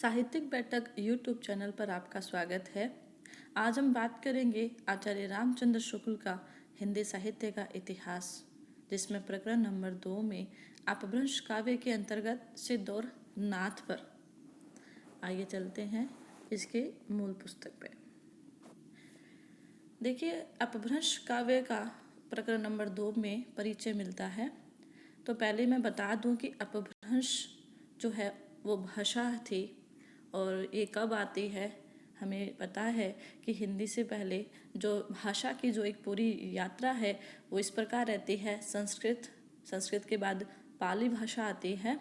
साहित्यिक बैठक YouTube channel पर आपका स्वागत है। आज हम बात करेंगे आचार्य रामचंद्र शुक्ल का हिंदी साहित्य का इतिहास, जिसमें प्रकरण नंबर 2 में अपभ्रंश काव्य के अंतर्गत सिद्ध और नाथ पर। आइए चलते हैं इसके मूल पुस्तक पे। देखिए, अपभ्रंश काव्य का प्रकरण नंबर 2 में परिचय मिलता है। तो पहले मैं बता दूं कि अपभ्रंश जो है वो भाषा थी और ये कब आती है। हमें पता है कि हिंदी से पहले जो भाषा की जो एक पूरी यात्रा है वो इस प्रकार रहती है। संस्कृत के बाद पाली भाषा आती है,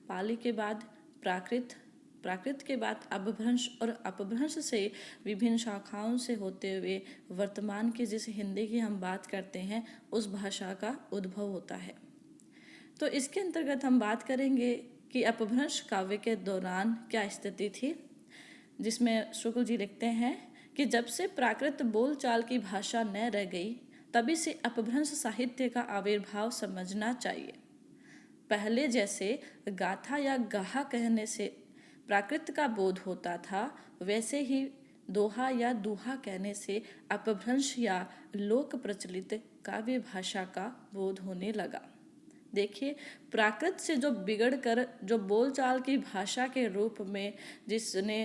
पाली के बाद प्राकृत, प्राकृत के बाद अपभ्रंश और अपभ्रंश से विभिन्न शाखाओं से होते हुए वर्तमान की जिस हिंदी की हम बात करते हैं उस भाषा का उद्भव होता है। तो इसके अंतर्गत हम बात करेंगे कि अपभ्रंश काव्य के दौरान क्या स्थिति थी, जिसमें शुक्ल जी लिखते हैं कि जब से प्राकृत बोलचाल की भाषा न रह गई तभी से अपभ्रंश साहित्य का आविर्भाव समझना चाहिए। पहले जैसे गाथा या गाहा कहने से प्राकृत का बोध होता था, वैसे ही दोहा या दुहा कहने से अपभ्रंश या लोक प्रचलित काव्य भाषा का बोध होने लगा। देखिए, प्राकृत से जो बिगड़ कर जो बोलचाल की भाषा के रूप में जिसने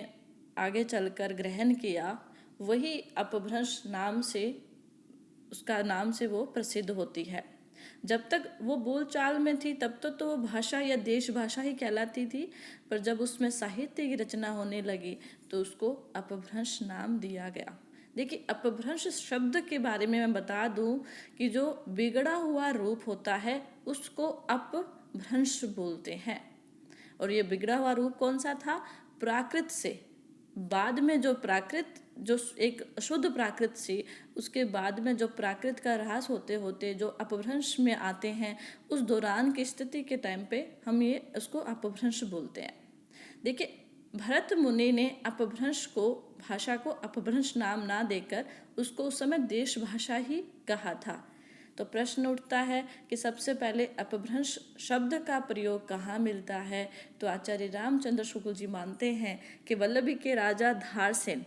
आगे चलकर ग्रहण किया, वही अपभ्रंश नाम से, उसका नाम से वो प्रसिद्ध होती है। जब तक वो बोलचाल में थी तब तो वो भाषा या देश भाषा ही कहलाती थी, पर जब उसमें साहित्य की रचना होने लगी तो उसको अपभ्रंश नाम दिया गया। देखिए, अपभ्रंश शब्द के बारे में मैं बता दूं कि जो बिगड़ा हुआ रूप होता है उसको अपभ्रंश बोलते हैं। और ये बिगड़ा हुआ रूप कौन सा था? प्राकृत से बाद में जो प्राकृत, जो एक शुद्ध प्राकृत से उसके बाद में जो प्राकृत का ह्रास होते होते जो अपभ्रंश में आते हैं, उस दौरान की स्थिति के टाइम पे हम ये उसको अपभ्रंश बोलते हैं। देखिए, भरत मुनि ने अपभ्रंश को, भाषा को अपभ्रंश नाम ना देकर उसको उस समय देश भाषा ही कहा था। तो प्रश्न उठता है कि सबसे पहले अपभ्रंश शब्द का प्रयोग कहाँ मिलता है? तो आचार्य रामचंद्र शुक्ल जी मानते हैं कि वल्लभी के राजा धारसेन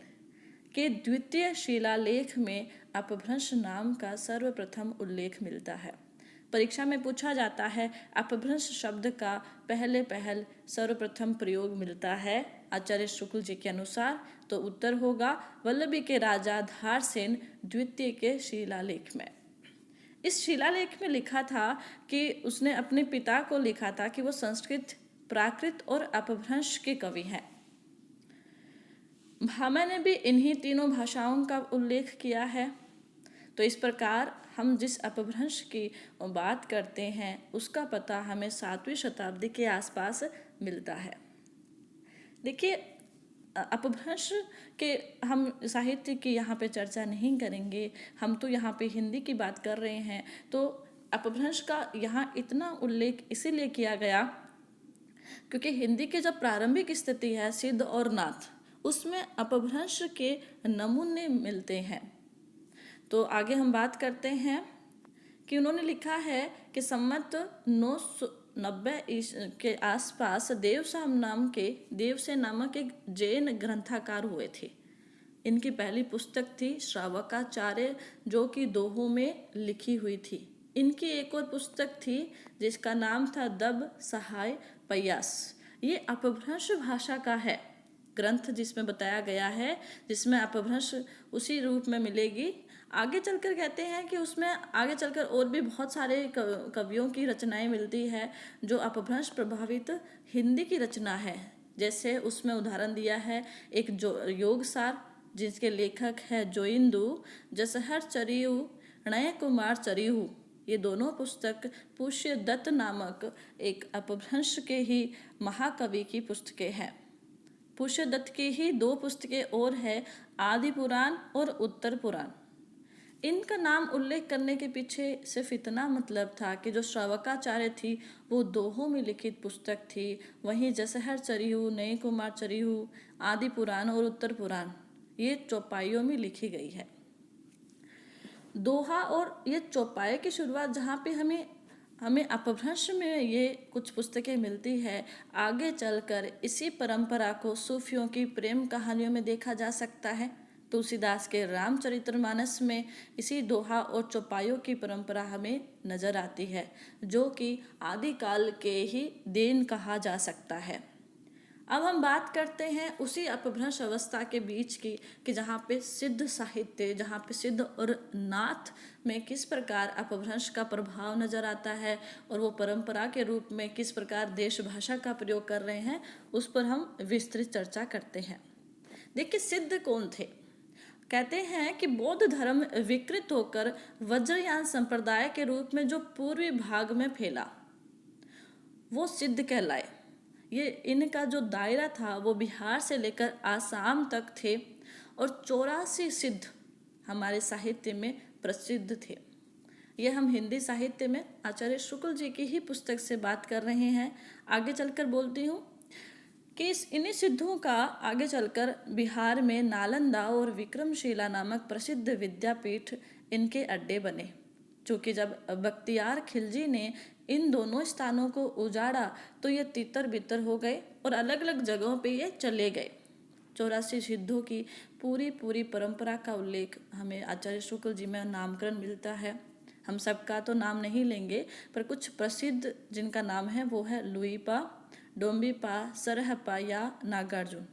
के द्वितीय शिलालेख में अपभ्रंश नाम का सर्वप्रथम उल्लेख मिलता है। परीक्षा में पूछा जाता है अपभ्रंश शब्द का पहल सर्वप्रथम प्रयोग मिलता है आचार्य शुक्ल जी के अनुसार, तो उत्तर होगा वल्लभी के राजा धारसेन द्वितीय के शिलालेख में। इस शिलालेख में लिखा था कि उसने अपने पिता को लिखा था कि वो संस्कृत, प्राकृत और अपभ्रंश के कवि हैं। भामा ने भी इन्हीं तीनों भाषाओं का उल्लेख किया है। तो इस प्रकार हम जिस अपभ्रंश की बात करते हैं उसका पता हमें 7वीं शताब्दी के आसपास मिलता है। देखिए, अपभ्रंश के हम साहित्य की यहाँ पे चर्चा नहीं करेंगे, हम तो यहाँ पे हिंदी की बात कर रहे हैं। तो अपभ्रंश का यहाँ इतना उल्लेख इसीलिए किया गया क्योंकि हिंदी की जब प्रारंभिक स्थिति है सिद्ध और नाथ, उसमें अपभ्रंश के नमूने मिलते हैं। तो आगे हम बात करते हैं कि उन्होंने लिखा है कि सम्मत 990 के आसपास देवसेन नामक एक जैन ग्रंथकार हुए थे। इनकी पहली पुस्तक थी श्रावकाचार्य, जो कि दोहों में लिखी हुई थी। इनकी एक और पुस्तक थी जिसका नाम था दब सहाय पयास। ये अपभ्रंश भाषा का है ग्रंथ जिसमें बताया गया है, जिसमें अपभ्रंश उसी रूप में मिलेगी। आगे चलकर कहते हैं कि उसमें आगे चलकर और भी बहुत सारे कवियों की रचनाएं मिलती है जो अपभ्रंश प्रभावित हिंदी की रचना है। जैसे उसमें उदाहरण दिया है एक जो योगसार, जिसके लेखक है जोइंदू, जसहर चरियू, नय कुमार चरियू। ये दोनों पुस्तक पुष्य दत्त नामक एक अपभ्रंश के ही महाकवि की पुस्तकें हैं। पुष्य दत्त की ही 2 पुस्तकें और है, आदि पुराण और उत्तर पुराण। इनका नाम उल्लेख करने के पीछे सिर्फ इतना मतलब था कि जो श्रावकाचार्य थी वो दोहों में लिखित पुस्तक थी, वहीं जसहर चरियू, नय कुमार चरियू, आदि पुराण और उत्तर पुराण ये चौपाइयों में लिखी गई है। दोहा और ये चौपाई की शुरुआत जहाँ पे हमें हमें अपभ्रंश में ये कुछ पुस्तकें मिलती है। आगे चलकर इसी परंपरा को सूफियों की प्रेम कहानियों में देखा जा सकता है। तुलसीदास के रामचरितमानस में इसी दोहा और चौपाइयों की परंपरा हमें नजर आती है, जो कि आदिकाल के ही देन कहा जा सकता है। अब हम बात करते हैं उसी अपभ्रंश अवस्था के बीच की, कि जहाँ पे सिद्ध साहित्य, जहाँ पे सिद्ध और नाथ में किस प्रकार अपभ्रंश का प्रभाव नजर आता है और वो परंपरा के रूप में किस प्रकार देश भाषा का प्रयोग कर रहे हैं, उस पर हम विस्तृत चर्चा करते हैं। देखिए, सिद्ध कौन थे? कहते हैं कि बौद्ध धर्म विकृत होकर वज्रयान संप्रदाय के रूप में जो पूर्वी भाग में फैला, वो सिद्ध कहलाए। ये इनका जो दायरा था वो बिहार से लेकर आसाम तक थे और 84 सिद्ध हमारे साहित्य में प्रसिद्ध थे। ये हम हिंदी साहित्य में आचार्य शुक्ल जी की ही पुस्तक से बात कर रहे हैं। आगे चलकर बोलती हूँ कि इन्हीं सिद्धों का आगे चलकर बिहार में नालंदा और विक्रमशिला नामक प्रसिद्ध विद्यापीठ इनके अड्डे बने। चूँकि जब बख्तियार खिलजी ने इन दोनों स्थानों को उजाड़ा तो ये तितर बितर हो गए और अलग अलग जगहों पे ये चले गए। 84 सिद्धों की पूरी परंपरा का उल्लेख हमें आचार्य शुक्ल जी में नामकरण मिलता है। हम सबका तो नाम नहीं लेंगे, पर कुछ प्रसिद्ध जिनका नाम है वो है लुईपा, डोम्बीपा, सरहपा या नागार्जुन।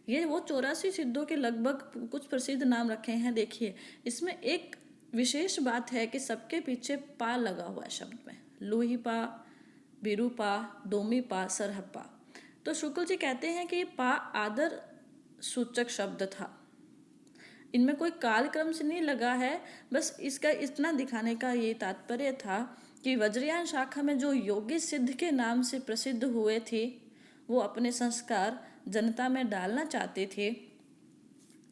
ये वो 84 सिद्धों के लगभग कुछ प्रसिद्ध नाम रखे हैं। देखिए, इसमें एक विशेष बात है कि सबके पीछे पा लगा हुआ है शब्द में, लुईपा, बिरूपा, डोम्बीपा, सरहपा। तो शुक्ल जी कहते हैं कि ये पा आदर सूचक शब्द था, इनमें कोई कालक्रम से नहीं लगा है। बस इसका इतना दिखाने का ये तात्पर्य था कि वज्रयान शाखा में जो योगी सिद्ध के नाम से प्रसिद्ध हुए थे, वो अपने संस्कार जनता में डालना चाहते थे।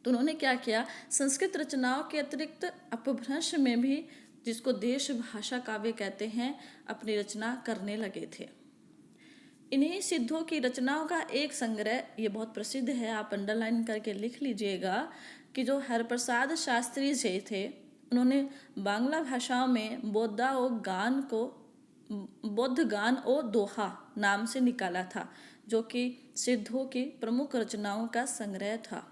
तो उन्होंने क्या किया, संस्कृत रचनाओं के अतिरिक्त अपभ्रंश में भी, जिसको देश भाषा काव्य कहते हैं, अपनी रचना करने लगे थे। इन्हीं सिद्धों की रचनाओं का एक संग्रह ये बहुत प्रसिद्ध है, आप अंडरलाइन करके लिख लीजिएगा, कि जो हरप्रसाद शास्त्री जी थे, उन्होंने बांग्ला भाषा में बौद्ध गान ओ दोहा नाम से निकाला था, जो कि सिद्धों की प्रमुख रचनाओं का संग्रह था।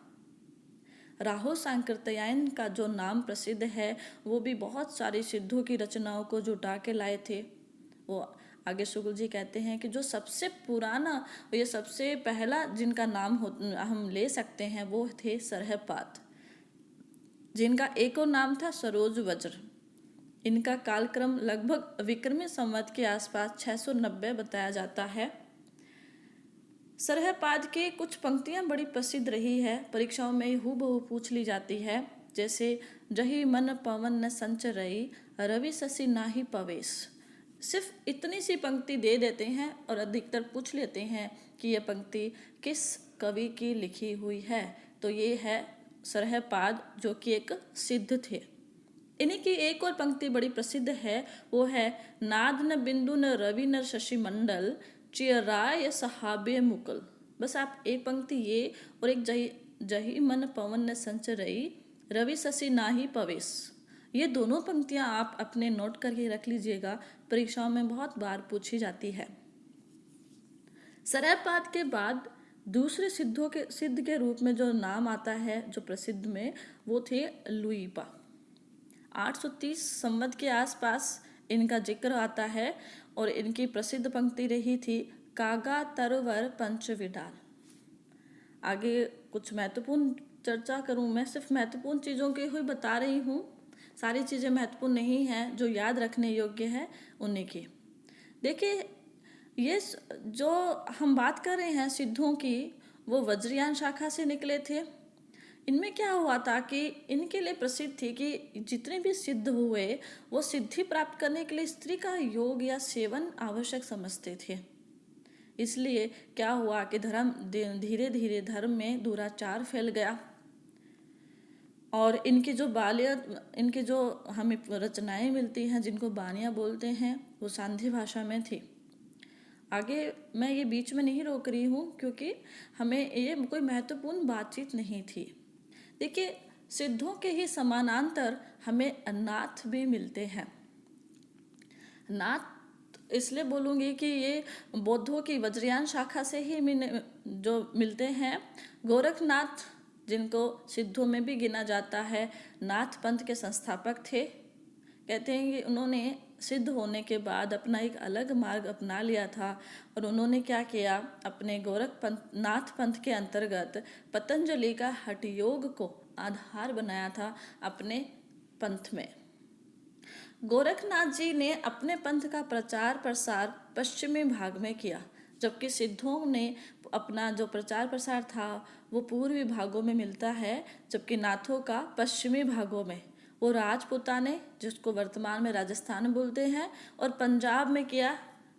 राहो सांकृत्यायन का जो नाम प्रसिद्ध है, वो भी बहुत सारी सिद्धों की रचनाओं को जुटा के लाए थे। वो आगे शुक्ल जी कहते हैं कि जो सबसे पुराना, ये सबसे पहला जिनका नाम हम ले सकते हैं, वो थे सरहपाद, जिनका एक और नाम था सरोज वज्र। इनका कालक्रम लगभग विक्रमी संवत के आसपास 690 बताया जाता है। सरहपाद के कुछ पंक्तियां बड़ी प्रसिद्ध रही है, परीक्षाओं में हूबहू पूछ ली जाती है, जैसे जही मन पवन न संचरई, रवि शशि नाही पवेश। सिर्फ इतनी सी पंक्ति दे देते हैं और अधिकतर पूछ लेते हैं कि यह पंक्ति किस कवि की लिखी हुई है। तो ये है सरहपाद, जो कि एक सिद्ध थे। इन्हीं की एक और पंक्ति बड़ी प्रसिद्ध है, वो है नाद न बिंदु न रवि न शशि मंडल, चियराय सहाबे मुकुल। बस आप एक पंक्ति ये और एक जही मन पवन न संचरई, रवि शशि नाही पवेश, ये दोनों पंक्तियां आप अपने नोट करके रख लीजिएगा, परीक्षाओं में बहुत बार पूछी जाती है। सरहपाद के बाद दूसरे सिद्ध के रूप में जो नाम आता है, जो प्रसिद्ध में, वो थे लुईपा। 830 संवत के आसपास इनका जिक्र आता है और इनकी प्रसिद्ध पंक्ति रही थी कागा तरवर पंच विडाल। आगे कुछ महत्वपूर्ण चर्चा करूं, मैं सिर्फ महत्वपूर्ण चीज़ों की ही बता रही हूँ, सारी चीज़ें महत्वपूर्ण नहीं हैं, जो याद रखने योग्य है उन्हीं की। देखिए, ये जो हम बात कर रहे हैं सिद्धों की, वो वज्रयान शाखा से निकले थे। इनमें क्या हुआ था कि इनके लिए प्रसिद्ध थी कि जितने भी सिद्ध हुए, वो सिद्धि प्राप्त करने के लिए स्त्री का योग या सेवन आवश्यक समझते थे। इसलिए क्या हुआ कि धर्म धीरे धीरे धर्म में दुराचार फैल गया और इनकी जो हमें रचनाएं मिलती हैं, जिनको बानियाँ बोलते हैं, वो सांधी भाषा में थी। आगे मैं ये बीच में नहीं रोक रही हूँ, क्योंकि हमें ये कोई महत्वपूर्ण बातचीत नहीं थी। देखिए, सिद्धों के ही समानांतर हमें नाथ भी मिलते हैं। नाथ इसलिए बोलूँगी कि ये बौद्धों की वज्रयान शाखा से ही जो मिलते हैं। गोरखनाथ, जिनको सिद्धों में भी गिना जाता है, नाथ पंथ के संस्थापक थे। कहते हैं कि उन्होंने सिद्ध होने के बाद अपना एक अलग मार्ग अपना लिया था, और उन्होंने क्या किया, अपने गोरख पंथ नाथ पंथ के अंतर्गत पतंजलि का हठ योग को आधार बनाया था अपने पंथ में। गोरखनाथ जी ने अपने पंथ का प्रचार प्रसार पश्चिमी भाग में किया, जबकि सिद्धों ने अपना जो प्रचार प्रसार था वो पूर्वी भागों में मिलता है, जबकि नाथों का पश्चिमी भागों में। वो राजपूताने, जिसको वर्तमान में राजस्थान बोलते हैं, और पंजाब में किया।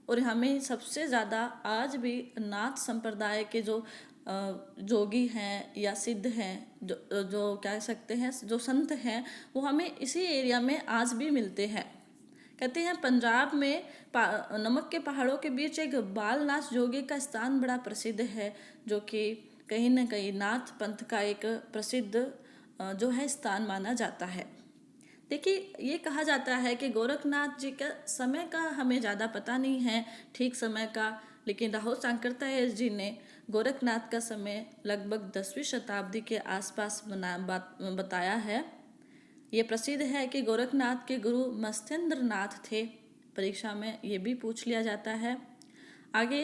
और हमें सबसे ज़्यादा आज भी नाथ संप्रदाय के जो जोगी हैं या सिद्ध हैं, जो जो कह सकते हैं, जो संत हैं, वो हमें इसी एरिया में आज भी मिलते हैं। कहते हैं पंजाब में नमक के पहाड़ों के बीच एक बालनाथ जोगी का स्थान बड़ा प्रसिद्ध है, जो कि कहीं न कहीं नाथ पंथ का एक प्रसिद्ध जो है स्थान माना जाता है। देखिए, ये कहा जाता है कि गोरखनाथ जी का समय का हमें ज़्यादा पता नहीं है, ठीक समय का, लेकिन राहुल सांकृत्यायन जी ने गोरखनाथ का समय लगभग 10वीं शताब्दी के आसपास बताया है। ये प्रसिद्ध है कि गोरखनाथ के गुरु मत्स्येंद्र नाथ थे। परीक्षा में ये भी पूछ लिया जाता है। आगे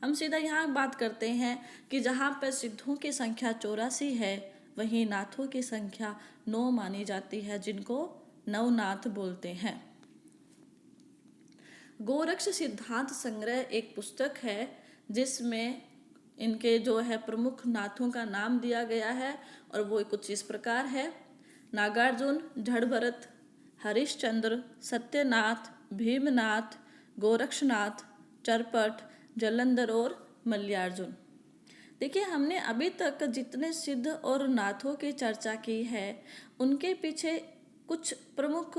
हम सीधा यहाँ बात करते हैं कि जहाँ पर सिद्धों की संख्या 84 है, वहीं नाथों की संख्या 9 मानी जाती है, जिनको नवनाथ बोलते हैं। गोरक्ष सिद्धांत संग्रह एक पुस्तक है, जिसमें इनके जो है प्रमुख नाथों का नाम दिया गया है, और वो कुछ इस प्रकार है: नागार्जुन, जड़भरत, हरिश्चंद्र, सत्यनाथ, भीमनाथ, गोरक्षनाथ, चरपट, जलंधर और मल्लिकार्जुन। देखिए, हमने अभी तक जितने सिद्ध और नाथों की चर्चा की है, उनके पीछे कुछ प्रमुख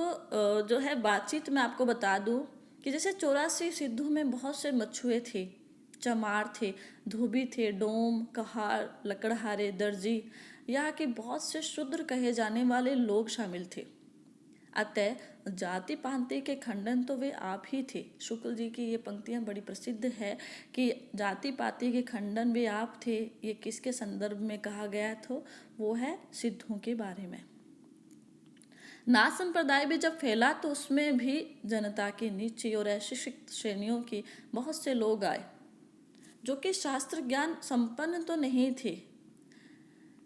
जो है बातचीत मैं आपको बता दूं कि जैसे 84 सिद्धों में बहुत से मछुए थे, चमार थे, धोबी थे, डोम, कहार, लकड़हारे, दर्जी, यहाँ के बहुत से शूद्र कहे जाने वाले लोग शामिल थे। अतः जाति पाति के खंडन तो वे आप ही थे। शुक्ल जी की ये पंक्तियां बड़ी प्रसिद्ध है कि जाति पाति के खंडन भी आप थे। ये किसके संदर्भ में कहा गया था? वो है सिद्धों के बारे में। नाथ संप्रदाय भी जब फैला तो उसमें भी जनता की नीची और अशिक्षित श्रेणियों की बहुत से लोग आए, जो कि शास्त्र ज्ञान संपन्न तो नहीं थे,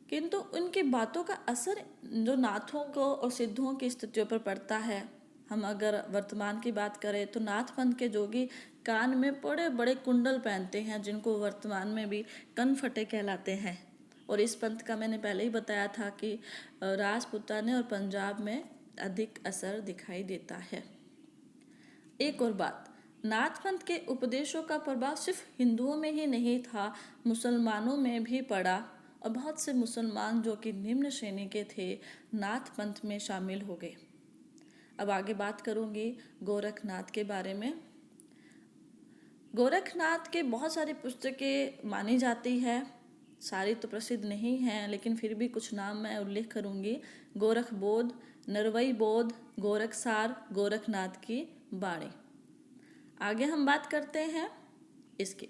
किंतु उनकी बातों का असर जो नाथों को और सिद्धों की स्थितियों पर पड़ता है। हम अगर वर्तमान की बात करें तो नाथ पंथ के जोगी कान में बड़े बड़े कुंडल पहनते हैं, जिनको वर्तमान में भी कनफटे कहलाते हैं। और इस पंथ का मैंने पहले ही बताया था कि राजपूताने और पंजाब में अधिक असर दिखाई देता है। एक और बात, नाथ पंथ के उपदेशों का प्रभाव सिर्फ हिंदुओं में ही नहीं था, मुसलमानों में भी पड़ा, और बहुत से मुसलमान जो कि निम्न श्रेणी के थे, नाथ पंथ में शामिल हो गए। अब आगे बात करूंगी गोरखनाथ के बारे में। गोरखनाथ के बहुत सारी पुस्तकें मानी जाती है, सारी तो प्रसिद्ध नहीं हैं, लेकिन फिर भी कुछ नाम मैं उल्लेख करूंगी: गोरख बोध, नरवई बोध, गोरखसार, गोरखनाथ की बाणी। आगे हम बात करते हैं इसकी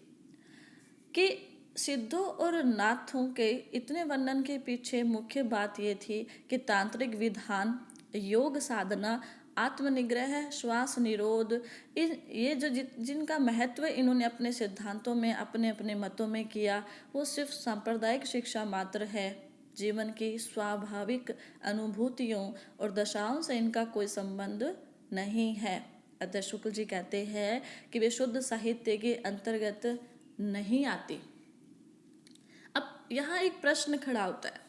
कि सिद्धों और नाथों के इतने वर्णन के पीछे मुख्य बात ये थी कि तांत्रिक विधान, योग साधना, आत्मनिग्रह, श्वास निरोध, ये जो जिनका महत्व इन्होंने अपने सिद्धांतों में, अपने अपने मतों में किया, वो सिर्फ सांप्रदायिक शिक्षा मात्र है। जीवन की स्वाभाविक अनुभूतियों और दशाओं से इनका कोई संबंध नहीं है। अतः शुक्ल जी कहते हैं कि वे शुद्ध साहित्य के अंतर्गत नहीं आती। अब यहाँ एक प्रश्न खड़ा होता है,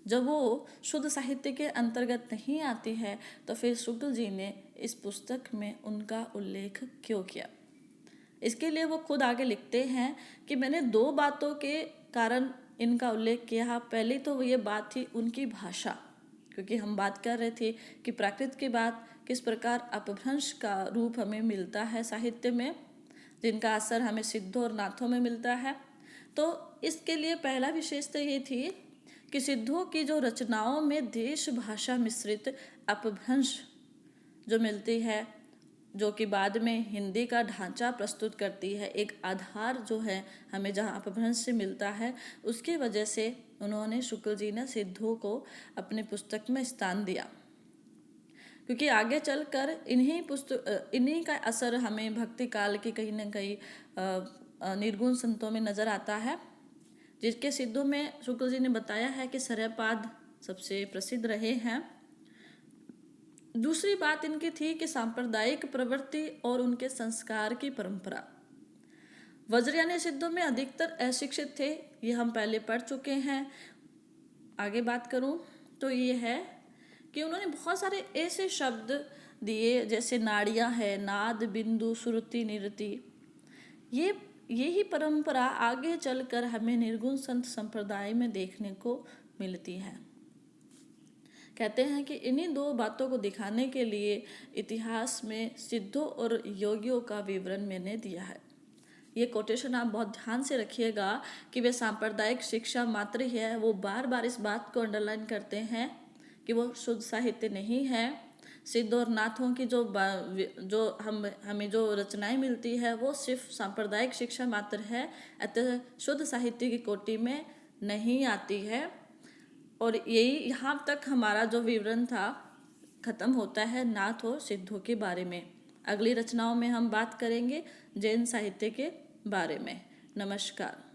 जब वो शुद्ध साहित्य के अंतर्गत नहीं आती है तो फिर शुक्ल जी ने इस पुस्तक में उनका उल्लेख क्यों किया? इसके लिए वो खुद आगे लिखते हैं कि मैंने 2 बातों के कारण इनका उल्लेख किया। पहली तो ये बात थी उनकी भाषा, क्योंकि हम बात कर रहे थे कि प्राकृत के बाद किस प्रकार अपभ्रंश का रूप हमें मिलता है साहित्य में, जिनका असर हमें सिद्धों और नाथों में मिलता है। तो इसके लिए पहला विशेषता ये थी कि सिद्धों की जो रचनाओं में देश भाषा मिश्रित अपभ्रंश जो मिलती है, जो कि बाद में हिंदी का ढांचा प्रस्तुत करती है, एक आधार जो है हमें जहाँ अपभ्रंश से मिलता है, उसकी वजह से उन्होंने शुक्ल जी ने सिद्धों को अपनी पुस्तक में स्थान दिया। क्योंकि आगे चलकर इन्हीं का असर हमें भक्ति काल के कहीं न कहीं निर्गुण संतों में नजर आता है, जिसके सिद्धों में शुक्ल जी ने बताया है कि सरयपाद सबसे प्रसिद्ध रहे हैं। दूसरी बात इनकी थी कि सांप्रदायिक प्रवृत्ति और उनके संस्कार की परंपरा। वज्रयानी सिद्धों में अधिकतर अशिक्षित थे, ये हम पहले पढ़ चुके हैं। आगे बात करूं तो ये है कि उन्होंने बहुत सारे ऐसे शब्द दिए जैसे नाड़ियां है, नाद, बिंदु, श्रुति, निरति। यही परंपरा आगे चलकर हमें निर्गुण संत संप्रदाय में देखने को मिलती है। कहते हैं कि इन्हीं दो बातों को दिखाने के लिए इतिहास में सिद्धों और योगियों का विवरण मैंने दिया है। ये कोटेशन आप बहुत ध्यान से रखिएगा कि वे सांप्रदायिक शिक्षा मात्र ही है। वो बार बार इस बात को अंडरलाइन करते हैं कि वो शुद्ध साहित्य नहीं है। सिद्ध और नाथों की जो हमें जो रचनाएं मिलती है वो सिर्फ सांप्रदायिक शिक्षा मात्र है, अतः शुद्ध साहित्य की कोटि में नहीं आती है। और यही यहाँ तक हमारा जो विवरण था खत्म होता है नाथ और सिद्धों के बारे में। अगली रचनाओं में हम बात करेंगे जैन साहित्य के बारे में। नमस्कार।